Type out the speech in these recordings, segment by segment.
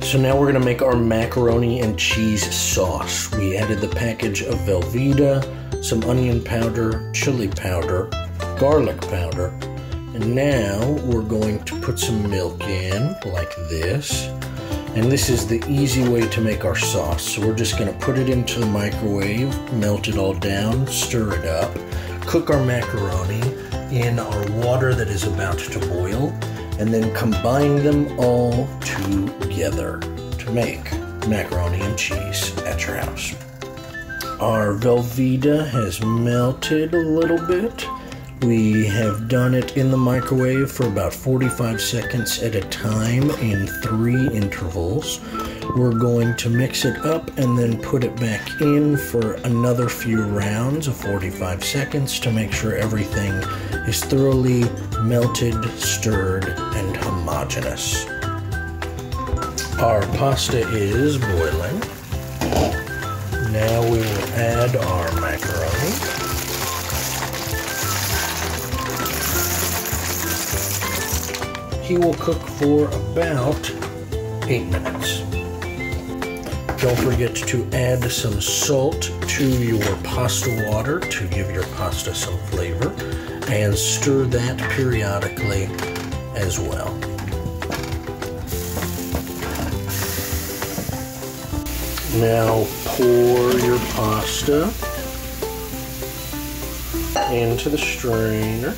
So now we're gonna make our macaroni and cheese sauce. We added the package of Velveeda, some onion powder, chili powder, garlic powder, and now we're going to put some milk in like this. And this is the easy way to make our sauce. So we're just gonna put it into the microwave, melt it all down, stir it up, cook our macaroni in our water that is about to boil, and then combine them all together to make macaroni and cheese at your house. Our Velveeda has melted a little bit. We have done it in the microwave for about 45 seconds at a time in 3 intervals. We're going to mix it up and then put it back in for another few rounds of 45 seconds to make sure everything is thoroughly melted, stirred, and homogeneous. Our pasta is boiling. Now we will add our macaroni. He will cook for about 8 minutes. Don't forget to add some salt to your pasta water to give your pasta some flavor, and stir that periodically as well. Now pour your pasta into the strainer.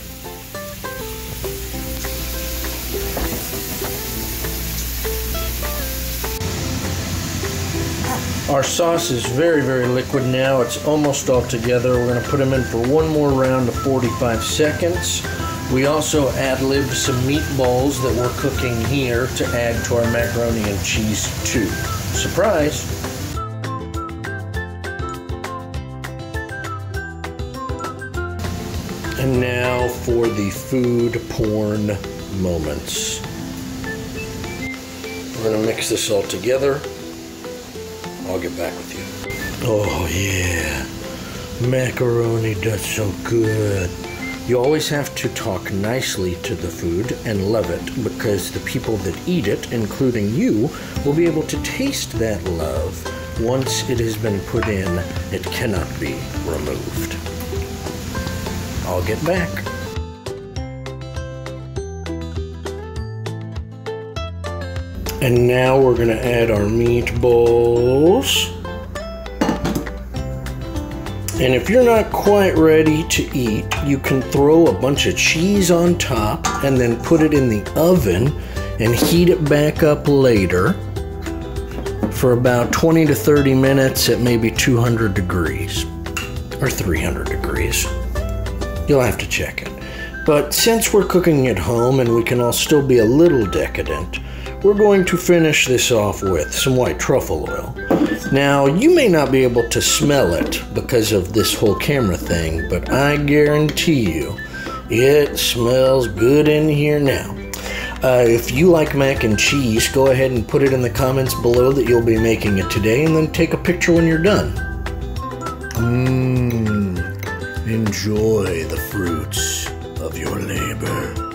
Our sauce is very, very liquid now. It's almost all together. We're going to put them in for one more round of 45 seconds. We also ad-libbed some meatballs that we're cooking here to add to our macaroni and cheese too. Surprise! And now for the food porn moments. We're going to mix this all together. I'll get back with you. Oh yeah, macaroni does so good. You always have to talk nicely to the food and love it, because the people that eat it, including you, will be able to taste that love. Once it has been put in, it cannot be removed. I'll get back. And now we're going to add our meatballs. And if you're not quite ready to eat, you can throw a bunch of cheese on top and then put it in the oven and heat it back up later for about 20 to 30 minutes at maybe 200 degrees or 300 degrees. You'll have to check it. But since we're cooking at home and we can all still be a little decadent, we're going to finish this off with some white truffle oil. Now, you may not be able to smell it because of this whole camera thing, but I guarantee you, it smells good in here now. If you like mac and cheese, go ahead and put it in the comments below that you'll be making it today, and then take a picture when you're done. Enjoy the fruits of your labor.